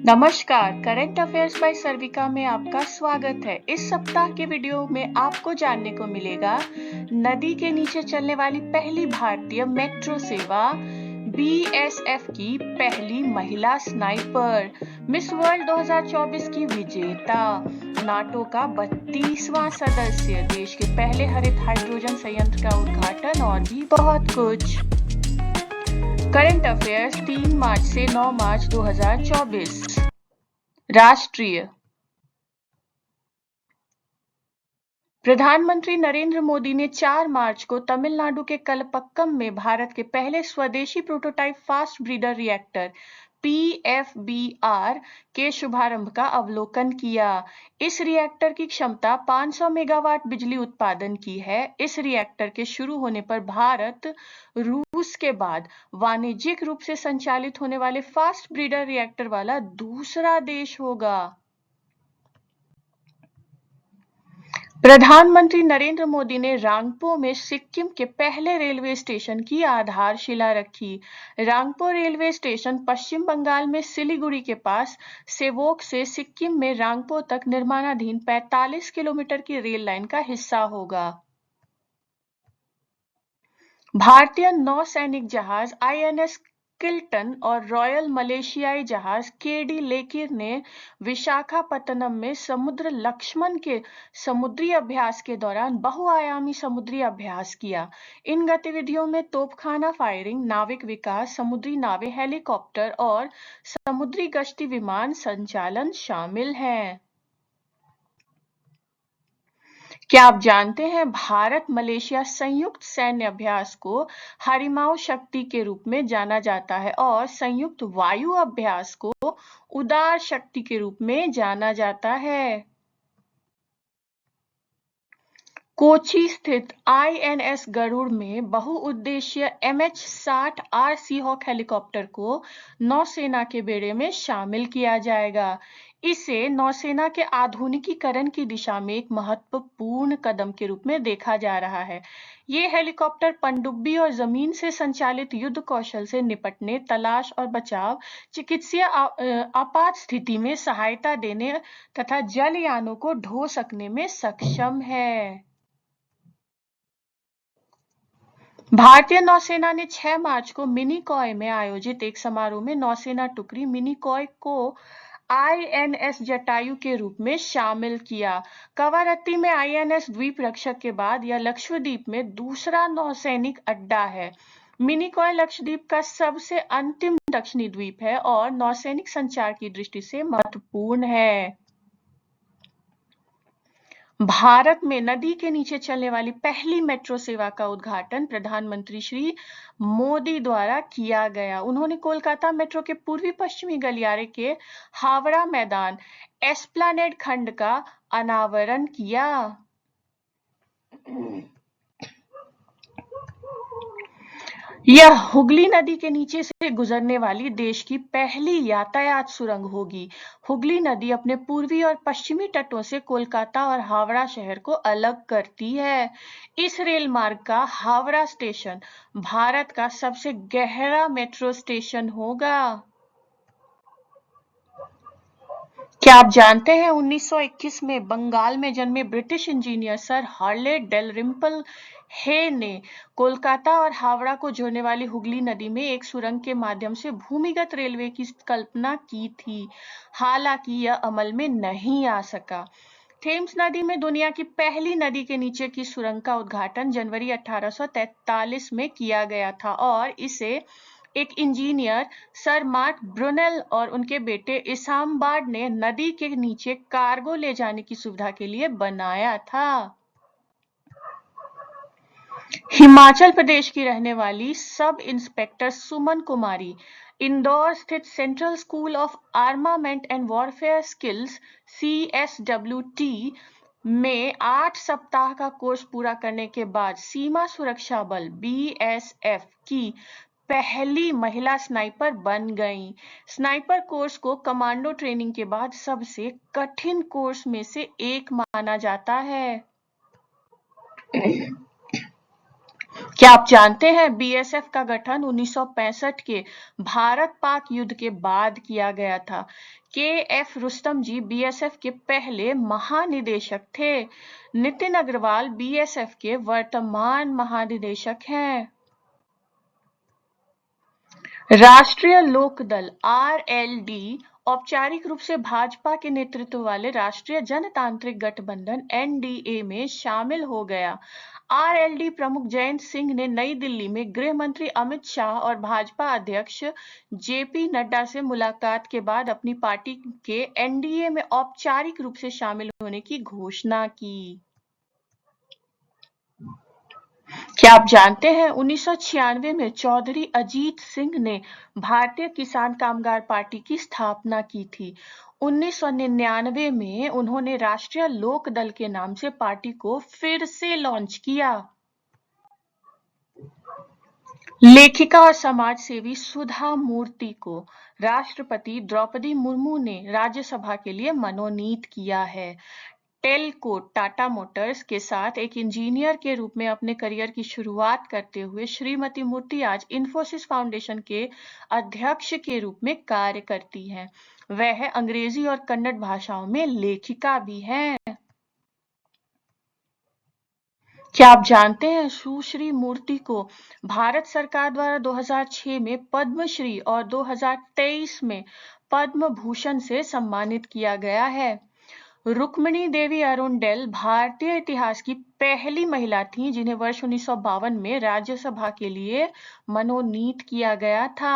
नमस्कार, current affairs bye सर्विका में आपका स्वागत है। इस सप्ताह के वीडियो में आपको जानने को मिलेगा नदी के नीचे चलने वाली पहली भारतीय मेट्रो सेवा, बीएसएफ की पहली महिला स्नाइपर, मिस वर्ल्ड 2024 की विजेता, नाटो का 32वां सदस्य, देश के पहले हरित हाइड्रोजन संयंत्र का उद्घाटन और भी बहुत कुछ। करंट अफेयर्स 3 मार्च से 9 मार्च 2024। राष्ट्रीय। प्रधानमंत्री नरेंद्र मोदी ने 4 मार्च को तमिलनाडु के कलपक्कम में भारत के पहले स्वदेशी prototype fast breeder reactor PFBR के शुभारंभ का अवलोकन किया। इस रिएक्टर की क्षमता 500 मेगावाट बिजली उत्पादन की है। इस रिएक्टर के शुरू होने पर भारत रूस के बाद वाणिज्यिक रूप से संचालित होने वाले फास्ट ब्रीडर रिएक्टर वाला दूसरा देश होगा। प्रधानमंत्री नरेंद्र मोदी ने रांगपो में सिक्किम के पहले रेलवे स्टेशन की आधारशिला रखी। रांगपो रेलवे स्टेशन पश्चिम बंगाल में सिलीगुड़ी के पास सेवोक से सिक्किम में रांगपो तक निर्माणाधीन 45 किलोमीटर की रेल लाइन का हिस्सा होगा। भारतीय नौसैनिक जहाज आईएनएस किल्टन और रॉयल मलेशियाई जहाज केडी लेकिर ने विशाखापत्तनम में समुद्र लक्ष्मण के समुद्री अभ्यास के दौरान बहुआयामी समुद्री अभ्यास किया। इन गतिविधियों में तोपखाना फायरिंग, नाविक विकास, समुद्री नावें, हेलीकॉप्टर और समुद्री गश्ती विमान संचालन शामिल हैं। क्या आप जानते हैं भारत मलेशिया संयुक्त सैन्य अभ्यास को हरिमाऊ शक्ति के रूप में जाना जाता है और संयुक्त वायु अभ्यास को उदार शक्ति के रूप में जाना जाता है। कोची स्थित आईएनएस गरुड़ में बहुउद्देशीय MH-60R सीहॉक हेलीकॉप्टर को नौसेना के बेड़े में शामिल किया जाएगा। इसे नौसेना के आधुनिकीकरण की दिशा में एक महत्वपूर्ण कदम के रूप में देखा जा रहा है। ये हेलीकॉप्टर पनडुब्बी और जमीन से संचालित युद्ध कौशल से निपटने, तलाश और बचाव, चिकित्सीय आपात स्थिति में सहायता देने तथा जलयानों को ढो सकने में सक्षम है। भारतीय नौसेना ने 6 मार्च को मिनिकॉय में आयोजित एक समारोह में नौसेना टुकड़ी मिनिकॉय को आईएनएस जटायु के रूप में शामिल किया। कवारत्ती में आईएनएस द्वीप रक्षक के बाद यह लक्षद्वीप में दूसरा नौसैनिक अड्डा है। मिनिकॉय लक्षद्वीप का सबसे अंतिम दक्षिणी द्वीप है और नौसैनिक संचार की दृष्टि से महत्वपूर्ण है। भारत में नदी के नीचे चलने वाली पहली मेट्रो सेवा का उद्घाटन प्रधानमंत्री श्री मोदी द्वारा किया गया। उन्होंने कोलकाता मेट्रो के पूर्वी पश्चिमी गलियारे के हावड़ा मैदान एस्प्लैनेड खंड का अनावरण किया। यह हुगली नदी के नीचे से गुजरने वाली देश की पहली यातायात सुरंग होगी। हुगली नदी अपने पूर्वी और पश्चिमी तटों से कोलकाता और हावड़ा शहर को अलग करती है। इस रेल मार्ग का हावड़ा स्टेशन भारत का सबसे गहरा मेट्रो स्टेशन होगा। क्या आप जानते हैं 1921 में बंगाल में जन्मे British engineer sir Harley Dalrymple Hay ने कोलकाता और हावड़ा को जोड़ने वाली हुगली नदी में एक सुरंग के माध्यम से भूमिगत रेलवे की कल्पना की थी। हालांकि यह अमल में नहीं आ सका। थेम्स नदी में दुनिया की पहली नदी के नीचे की सुरंग का उद्घाटन जनवरी 1843 में किया गया था और इसे एक इंजीनियर सर मार्क ब्रुनेल और उनके बेटे इसामबार्ड ने नदी के नीचे कार्गो ले जाने की सुविधा के लिए बनाया था। हिमाचल प्रदेश की रहने वाली सब इंस्पेक्टर सुमन कुमारी इंदौर स्थित central school of armament and warfare skills CSWT में 8 सप्ताह का कोर्स पूरा करने के बाद सीमा सुरक्षा बल BSF की पहली महिला स्नाइपर बन गई। स्नाइपर कोर्स को कमांडो ट्रेनिंग के बाद सबसे कठिन कोर्स में से एक माना जाता है। क्या आप जानते हैं बीएसएफ का गठन 1965 के भारत-पाक युद्ध के बाद किया गया था। के एफ रुस्तम जी बीएसएफ के पहले महानिदेशक थे। नितिन अग्रवाल बीएसएफ के वर्तमान महानिदेशक हैं। राष्ट्रीय लोकदल आरएलडी औपचारिक रूप से भाजपा के नेतृत्व वाले राष्ट्रीय जनतांत्रिक गठबंधन एनडीए में शामिल हो गया। आरएलडी प्रमुख जयंत सिंह ने नई दिल्ली में गृह मंत्री अमित शाह और भाजपा अध्यक्ष जेपी नड्डा से मुलाकात के बाद अपनी पार्टी के एनडीए में औपचारिक रूप से शामिल होने की घोषणा की। क्या आप जानते हैं 1996 में चौधरी अजीत सिंह ने भारतीय किसान कामगार पार्टी की स्थापना की थी। 1999 में उन्होंने राष्ट्रीय लोक दल के नाम से पार्टी को फिर से लॉन्च किया। लेखिका और समाज सेवी सुधा मूर्ति को राष्ट्रपति द्रौपदी मुर्मू ने राज्यसभा के लिए मनोनीत किया है। टेलको टाटा मोटर्स के साथ एक इंजीनियर के रूप में अपने करियर की शुरुआत करते हुए श्रीमती मूर्ति आज इन्फोसिस फाउंडेशन के अध्यक्ष के रूप में कार्य करती हैं। वह अंग्रेजी और कन्नड़ भाषाओं में लेखिका भी हैं। क्या आप जानते हैं सुश्री मूर्ति को भारत सरकार द्वारा 2006 में पद्मश्री और 2023 में पद्म भूषण से सम्मानित किया गया है। रुक्मिणी देवी अरुंडेल भारतीय इतिहास की पहली महिला थीं जिन्हें वर्ष 1952 में राज्यसभा के लिए मनोनीत किया गया था।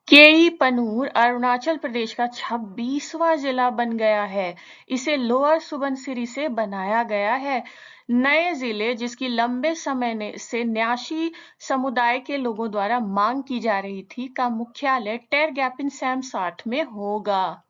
केईपनूर अरुणाचल प्रदेश का 26वां जिला बन गया है। इसे लोअर सुबनसिरी से बनाया गया है। नए जिले जिसकी लंबे समय से न्यासी समुदाय के लोगों द्वारा मांग की जा रही थी का मुख्यालय टेरगैपिन सैमसार्ट में होगा।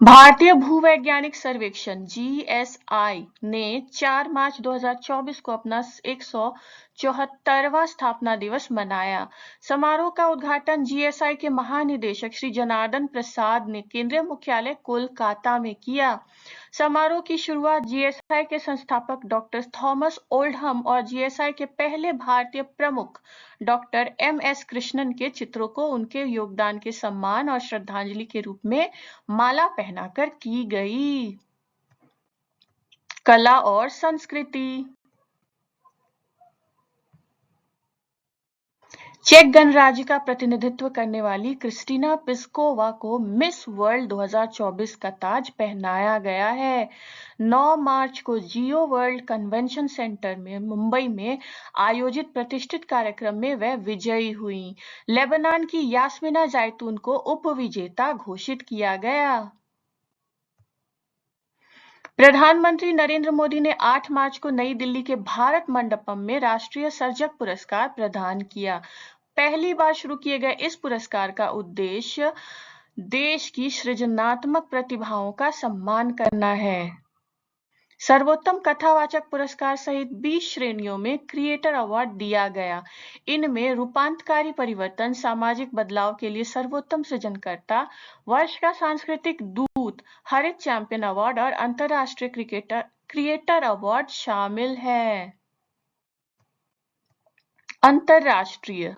भारतीय भूवैज्ञानिक सर्वेक्षण जीएसआई ने 4 मार्च 2024 को अपना 174वां स्थापना दिवस मनाया। समारोह का उद्घाटन जीएसआई के महानिदेशक श्री जनार्दन प्रसाद ने केंद्रीय मुख्यालय कोलकाता में किया। समारोह की शुरुआत जीएसआई के संस्थापक डॉक्टर थॉमस ओल्डहम और जीएसआई के पहले भारतीय प्रमुख डॉक्टर एमएस कृष्णन के चित्रों को उनके योगदान के सम्मान और श्रद्धांजलि के रूप में माला पहनाकर की गई। कला और संस्कृति। चेक गणराज्य का प्रतिनिधित्व करने वाली क्रिस्टीना पिस्कोवा को मिस वर्ल्ड 2024 का ताज पहनाया गया है। 9 मार्च को जियो वर्ल्ड कन्वेंशन सेंटर में मुंबई में आयोजित प्रतिष्ठित कार्यक्रम में वह विजयी हुई। लेबनान की यास्मिना जैतून को उपविजेता घोषित किया गया। प्रधानमंत्री नरेंद्र मोदी ने 8 मार्च को नई दिल्ली के भारत मंडपम में राष्ट्रीय सर्जक पुरस्कार प्रदान किया। पहली बार शुरू किए गए इस पुरस्कार का उद्देश्य देश की सृजनात्मक प्रतिभाओं का सम्मान करना है। सर्वोत्तम कथावाचक पुरस्कार सहित 20 श्रेणियों में क्रिएटर अवार्ड दिया गया। इनमें रूपांतकारी परिवर्तन, सामाजिक बदलाव के लिए सर्वोत्तम सृजनकर्ता, वर्ष का सांस्कृतिक दूत, हरित चैंपियन अवार्ड और अंतर्राष्ट्रीय क्रिएटर अवार्ड शामिल है। अंतर्राष्ट्रीय।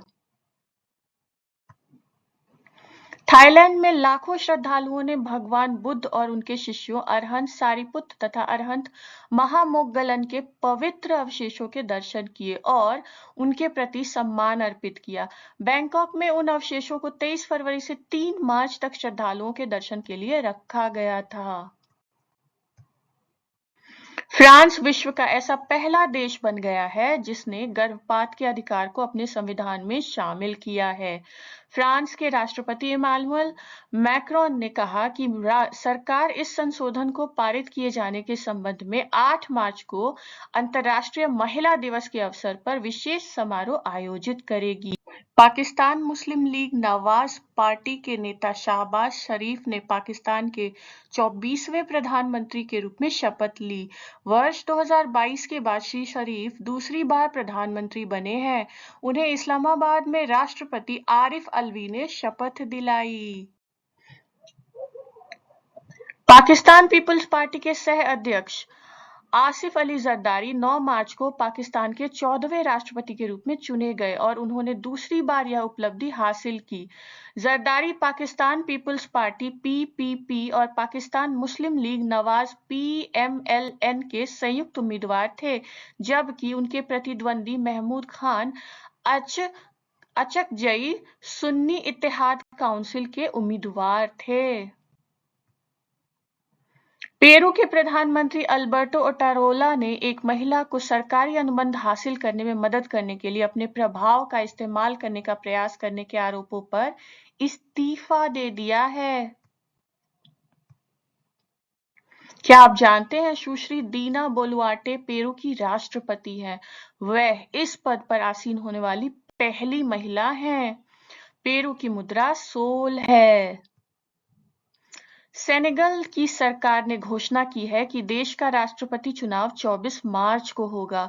थाईलैंड में लाखों श्रद्धालुओं ने भगवान बुद्ध और उनके शिष्यों अरहंत सारिपुत तथा अरहंत महामोग्गलन के पवित्र अवशेषों के दर्शन किए और उनके प्रति सम्मान अर्पित किया। बैंकॉक में उन अवशेषों को 23 फरवरी से 3 मार्च तक श्रद्धालुओं के दर्शन के लिए रखा गया था। फ्रांस विश्व का ऐसा पहला देश बन गया है जिसने गर्भपात के अधिकार को अपने संविधान में शामिल किया है। फ्रांस के राष्ट्रपति इमानुएल मैक्रोन ने कहा कि सरकार इस संशोधन को पारित किए जाने के संबंध में 8 मार्च को अंतर्राष्ट्रीय महिला दिवस के अवसर पर विशेष समारोह आयोजित करेगी। Pakistan Muslim League Nawaz party के नेता शहबाज शरीफ ने पाकिस्तान के 24वें प्रधानमंत्री के रूप में शपथ ली। वर्ष 2022 के बाद श्री शरीफ दूसरी बार प्रधानमंत्री बने हैं। उन्हें इस्लामाबाद में राष्ट्रपति आरिफ अलवी ने शपथ दिलाई। पाकिस्तान पीपल्स पार्टी के सह अध्यक्ष आसिफ अली जरदारी 9 मार्च को पाकिस्तान के 14वें राष्ट्रपति के रूप में चुने गए और उन्होंने दूसरी बार यह उपलब्धि हासिल की। Zardari Pakistan Peoples Party PPP और Pakistan Muslim League Nawaz PMLN के संयुक्त उम्मीदवार थे, जबकि उनके प्रतिद्वंदी महमूद खान अचकजई सुन्नी इत्तेहाद काउंसिल के उम्मीदवार थे। पेरू के प्रधानमंत्री अल्बर्टो ओटारोला ने एक महिला को सरकारी अनुबंध हासिल करने में मदद करने के लिए अपने प्रभाव का इस्तेमाल करने का प्रयास करने के आरोपों पर इस्तीफा दे दिया है। क्या आप जानते हैं सुश्री दीना बोलुआर्टे पेरू की राष्ट्रपति हैं? वह इस पद पर आसीन होने वाली पहली महिला हैं। पेरू की मुद्रा सोल है। सेनेगल की सरकार ने घोषणा की है कि देश का राष्ट्रपति चुनाव 24 मार्च को होगा।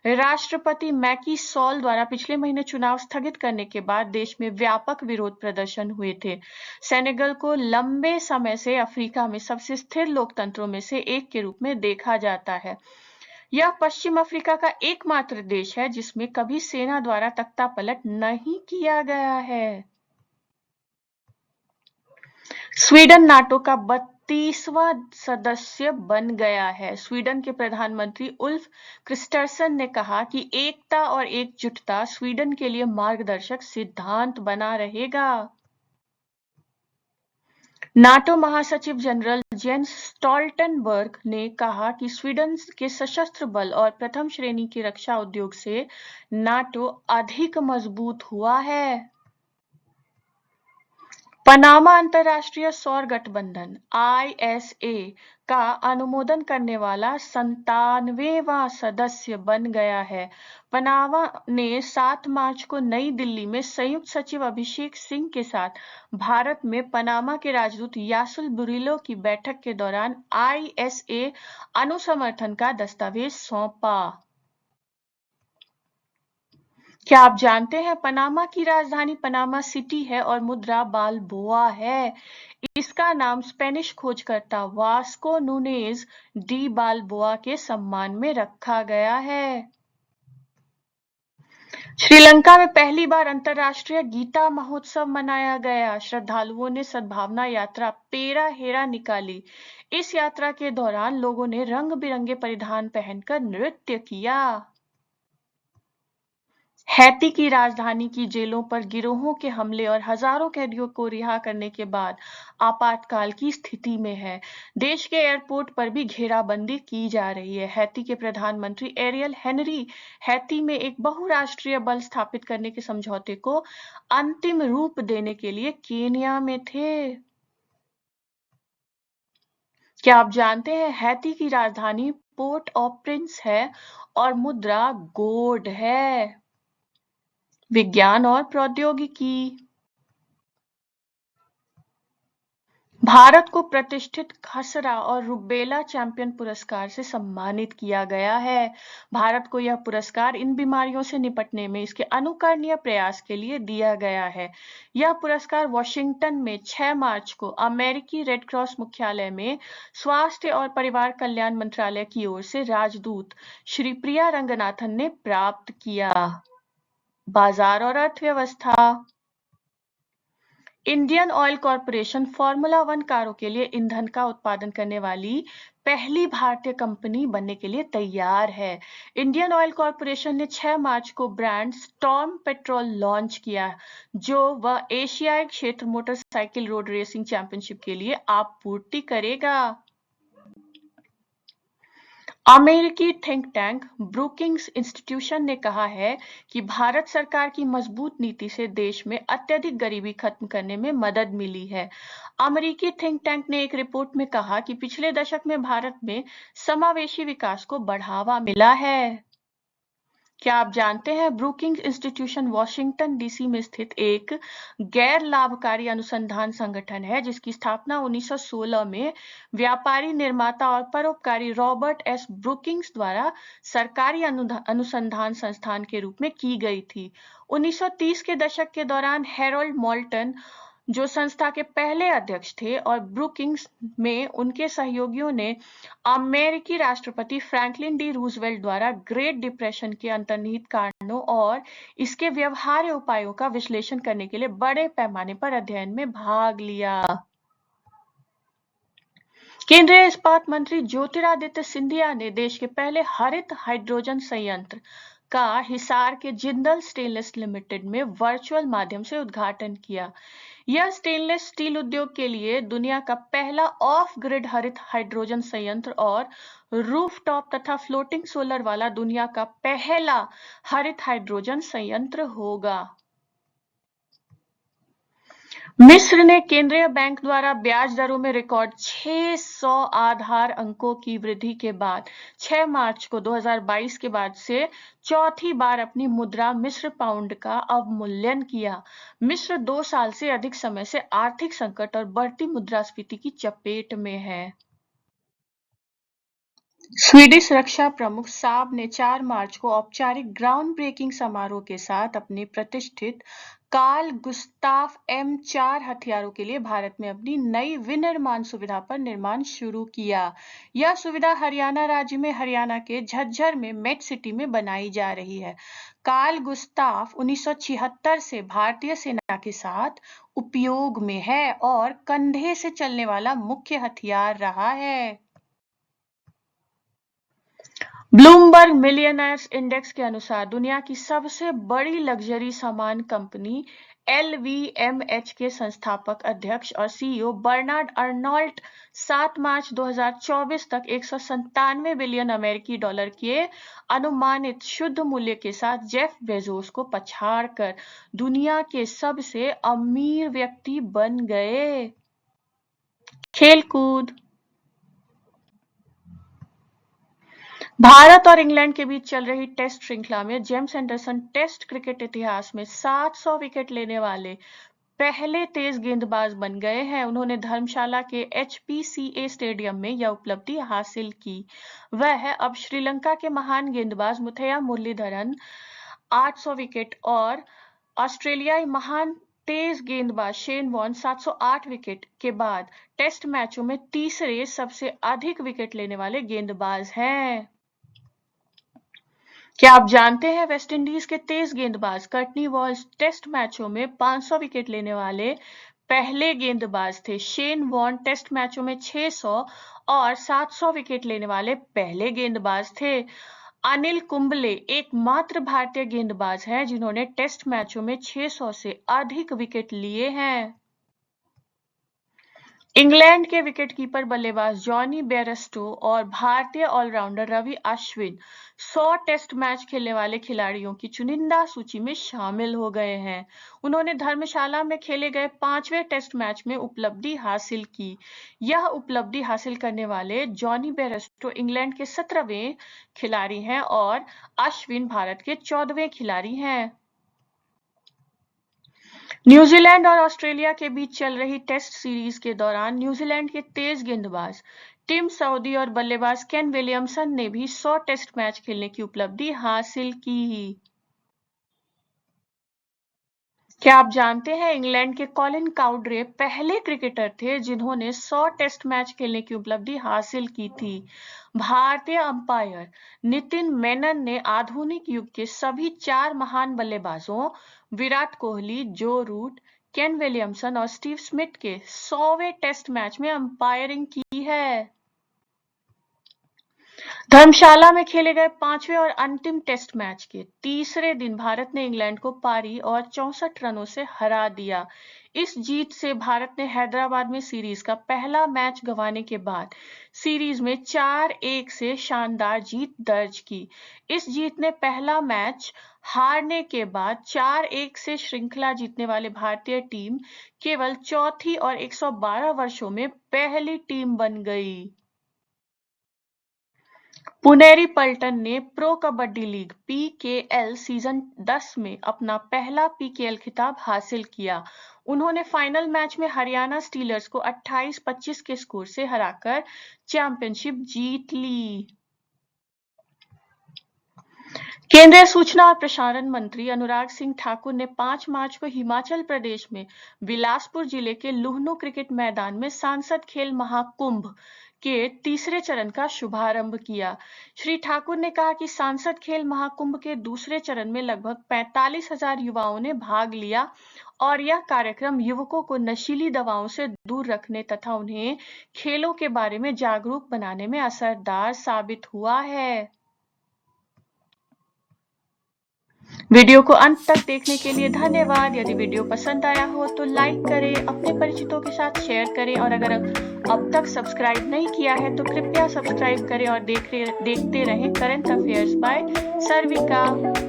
राष्ट्रपति मैकी सॉल द्वारा पिछले महीने चुनाव स्थगित करने के बाद देश में व्यापक विरोध प्रदर्शन हुए थे। सेनेगल को लंबे समय से अफ्रीका में सबसे स्थिर लोकतंत्रों में से एक के रूप में देखा जाता है। यह पश्चिम अफ्रीका का एकमात्र देश है जिसमें कभी सेना द्वारा तख्तापलट नहीं किया गया है। स्वीडन नाटो का 32वां सदस्य बन गया है। स्वीडन के प्रधानमंत्री उल्फ क्रिस्टरसन ने कहा कि एकता और एकजुटता स्वीडन के लिए मार्गदर्शक सिद्धांत बना रहेगा। नाटो महासचिव जनरल जेन्स स्टोल्टनबर्ग ने कहा कि स्वीडन के सशस्त्र बल और प्रथम श्रेणी के रक्षा उद्योग से नाटो अधिक मजबूत हुआ है। पनामा अंतर्राष्ट्रीय सौर गठबंधन (आईएसए) का अनुमोदन करने वाला 97वां सदस्य बन गया है। पनामा ने 7 मार्च को नई दिल्ली में संयुक्त सचिव अभिषेक सिंह के साथ भारत में पनामा के राजदूत यासुल बुरिलो की बैठक के दौरान आईएसए अनुसमर्थन का दस्तावेज सौंपा। क्या आप जानते हैं पनामा की राजधानी पनामा सिटी है और मुद्रा बालबोआ है। इसका नाम स्पेनिश खोजकर्ता वास्को नूनेज डी बालबोआ के सम्मान में रखा गया है। श्रीलंका में पहली बार अंतर्राष्ट्रीय गीता महोत्सव मनाया गया। श्रद्धालुओं ने सद्भावना यात्रा पेरा हेरा निकाली। इस यात्रा के दौरान लोगों ने रंग बिरंगे परिधान पहनकर नृत्य किया। हैती की राजधानी की जेलों पर गिरोहों के हमले और हजारों कैदियों को रिहा करने के बाद आपातकाल की स्थिति में है। देश के एयरपोर्ट पर भी घेराबंदी की जा रही है। हैती के प्रधानमंत्री एरियल हेनरी हैती में एक बहुराष्ट्रीय बल स्थापित करने के समझौते को अंतिम रूप देने के लिए केन्या में थे। क्या आप जानते हैं हैती की राजधानी पोर्ट ऑ प्रिंस है और मुद्रा गोल्ड है। विज्ञान और प्रौद्योगिकी। भारत को प्रतिष्ठित खसरा और रुबेला चैंपियन पुरस्कार से सम्मानित किया गया है। भारत को यह पुरस्कार इन बीमारियों से निपटने में इसके अनुकरणीय प्रयास के लिए दिया गया है। यह पुरस्कार वॉशिंगटन में 6 मार्च को अमेरिकी रेड क्रॉस मुख्यालय में स्वास्थ्य और परिवार कल्याण मंत्रालय की ओर से राजदूत श्री प्रिया रंगनाथन ने प्राप्त किया। बाजार और अर्थव्यवस्था। इंडियन ऑयल कॉरपोरेशन फॉर्मूला 1 कारों के लिए ईंधन का उत्पादन करने वाली पहली भारतीय कंपनी बनने के लिए तैयार है। इंडियन ऑयल कॉरपोरेशन ने 6 मार्च को ब्रांड स्टॉर्म पेट्रोल लॉन्च किया, जो वह एशियाई क्षेत्र मोटरसाइकिल रोड रेसिंग चैंपियनशिप के लिए आपूर्ति करेगा। अमेरिकी थिंक टैंक ब्रुकिंग्स इंस्टीट्यूशन ने कहा है कि भारत सरकार की मजबूत नीति से देश में अत्यधिक गरीबी खत्म करने में मदद मिली है। अमेरिकी थिंक टैंक ने एक रिपोर्ट में कहा कि पिछले दशक में भारत में समावेशी विकास को बढ़ावा मिला है। क्या आप जानते हैं ब्रुकिंग्स इंस्टीट्यूशन वॉशिंगटन डीसी में स्थित एक गैर लाभकारी अनुसंधान संगठन है जिसकी स्थापना 1916 में व्यापारी निर्माता और परोपकारी रॉबर्ट एस ब्रुकिंग्स द्वारा सरकारी अनुसंधान संस्थान के रूप में की गई थी। 1930 के दशक के दौरान हैरोल्ड मोल्टन जो संस्था के पहले अध्यक्ष थे, और ब्रुकिंग्स में उनके सहयोगियों ने अमेरिकी राष्ट्रपति फ्रैंकलिन डी रूजवेल्ट द्वारा ग्रेट डिप्रेशन के अंतर्निहित कारणों और इसके व्यवहार्य उपायों का विश्लेषण करने के लिए बड़े पैमाने पर अध्ययन में भाग लिया। केंद्रीय इस्पात मंत्री ज्योतिरादित्य सिंधिया ने देश के पहले हरित हाइड्रोजन संयंत्र का हिसार के जिंदल स्टेनलेस लिमिटेड में वर्चुअल माध्यम से उद्घाटन किया। यह स्टेनलेस स्टील उद्योग के लिए दुनिया का पहला ऑफ ग्रिड हरित हाइड्रोजन संयंत्र और रूफटॉप तथा फ्लोटिंग सोलर वाला दुनिया का पहला हरित हाइड्रोजन संयंत्र होगा। मिस्र ने केंद्रीय बैंक द्वारा ब्याज दरों में रिकॉर्ड 600 आधार अंकों की वृद्धि के बाद 6 मार्च को 2022 के बाद से चौथी बार अपनी मुद्रा मिस्र पाउंड का अवमूल्यन किया। मिस्र 2 साल से अधिक समय से आर्थिक संकट और बढ़ती मुद्रास्फीति की चपेट में है। स्वीडिश रक्षा प्रमुख साब ने 4 मार्च को औपचारिक ग्राउंड ब्रेकिंग समारोह के साथ अपनी प्रतिष्ठित कार्ल गुस्ताफ M4 हथियारों के लिए भारत में अपनी नई विनिर्माण सुविधा पर निर्माण शुरू किया। यह सुविधा हरियाणा राज्य में हरियाणा के झज्जर में मेट सिटी में बनाई जा रही है। कार्ल गुस्ताफ 1976 से भारतीय सेना के साथ उपयोग में है और कंधे से चलने वाला मुख्य हथियार रहा है। ब्लूमबर्ग मिलियनेयर्स इंडेक्स के अनुसार दुनिया की सबसे बड़ी लग्जरी सामान कंपनी LVMH के संस्थापक अध्यक्ष और CEO बर्नार्ड अर्नोल्ट 7 मार्च 2024 तक 197 बिलियन अमेरिकी डॉलर के अनुमानित शुद्ध मूल्य के साथ जेफ बेजोस को पछाड़कर दुनिया के सबसे अमीर व्यक्ति बन गए। खेलकूद। भारत और इंग्लैंड के बीच चल रही टेस्ट श्रृंखला में जेम्स एंडरसन टेस्ट क्रिकेट इतिहास में 700 विकेट लेने वाले पहले तेज गेंदबाज बन गए हैं। उन्होंने धर्मशाला के HPCA स्टेडियम में यह उपलब्धि हासिल की। वह अब श्रीलंका के महान गेंदबाज मुथैया मुरलीधरन 800 विकेट और ऑस्ट्रेलियाई महान तेज गेंदबाज शेन वॉर्न 708 विकेट के बाद टेस्ट मैचों में तीसरे सबसे अधिक विकेट लेने वाले गेंदबाज हैं। क्या आप जानते हैं वेस्टइंडीज के तेज गेंदबाज कर्टनी वॉल्श टेस्ट मैचों में 500 विकेट लेने वाले पहले गेंदबाज थे। शेन वॉर्न टेस्ट मैचों में 600 और 700 विकेट लेने वाले पहले गेंदबाज थे। अनिल कुंबले एकमात्र भारतीय गेंदबाज हैं जिन्होंने टेस्ट मैचों में 600 से अधिक विकेट लिए हैं। इंग्लैंड के विकेटकीपर बल्लेबाज जॉनी बेयरस्टो और भारतीय allrounder Ravi Ashwin 100 test match खेलने वाले खिलाड़ियों की चुनिंदा सूची में शामिल हो गए हैं। उन्होंने धर्मशाला में खेले गए 5वें टेस्ट मैच में उपलब्धि हासिल की। यह उपलब्धि हासिल करने वाले जॉनी बेयरस्टो इंग्लैंड के 17वें खिलाड़ी हैं और अश्विन भारत के 14वें खिलाड़ी हैं। न्यूजीलैंड और ऑस्ट्रेलिया के बीच चल रही टेस्ट सीरीज के दौरान न्यूजीलैंड के तेज गेंदबाज टिम साउदी और बल्लेबाज केन विलियमसन ने भी 100 टेस्ट मैच खेलने की उपलब्धि हासिल की। क्या आप जानते हैं इंग्लैंड के कॉलिन काउड्रे पहले क्रिकेटर थे जिन्होंने 100 टेस्ट मैच खेलने की उपलब्धि हासिल की थी। भारतीय अंपायर नितिन मेनन ने आधुनिक युग के सभी 4 महान बल्लेबाजों विराट कोहली, जो रूट, केन विलियमसन और स्टीव स्मिथ के 100वें टेस्ट मैच में अंपायरिंग की है। धर्मशाला में खेले गए 5वें और अंतिम टेस्ट मैच के तीसरे दिन भारत ने इंग्लैंड को पारी और 64 रनों से हरा दिया। इस जीत से भारत ने हैदराबाद में सीरीज का पहला मैच गंवाने के बाद सीरीज में 4-1 से शानदार जीत दर्ज की। इस जीत ने पहला मैच हारने के बाद 4-1 से श्रृंखला जीतने वाले भारतीय टीम केवल चौथी और 112 वर्षों में पहली टीम बन गई। पुनेरी पल्टन ने pro kabaddi league PKL season 10 में अपना पहला PKL खिताब हासिल किया। उन्होंने फाइनल मैच में हरियाणा स्टीलर्स को 28-25 के स्कोर से हराकर चैंपियनशिप जीत ली। केंद्रीय सूचना और प्रसारण मंत्री अनुराग सिंह ठाकुर ने 5 मार्च को हिमाचल प्रदेश में बिलासपुर जिले के लुहणु क्रिकेट मैदान में सांसद खेल महाकुंभ के तीसरे चरण का शुभारंभ किया। श्री ठाकुर ने कहा कि सांसद खेल महाकुंभ के दूसरे चरण में लगभग 45,000 युवाओं ने भाग लिया और यह कार्यक्रम युवकों को नशीली दवाओं से दूर रखने तथा उन्हें खेलों के बारे में जागरूक बनाने में असरदार साबित हुआ है। वीडियो को अंत तक देखने के लिए धन्यवाद। यदि वीडियो पसंद आया हो तो लाइक करें, अपने परिचितों के साथ शेयर करें और अगर अब तक सब्सक्राइब नहीं किया है तो कृपया सब्सक्राइब करें और देखते रहें करंट अफेयर्स बाय सर्विका।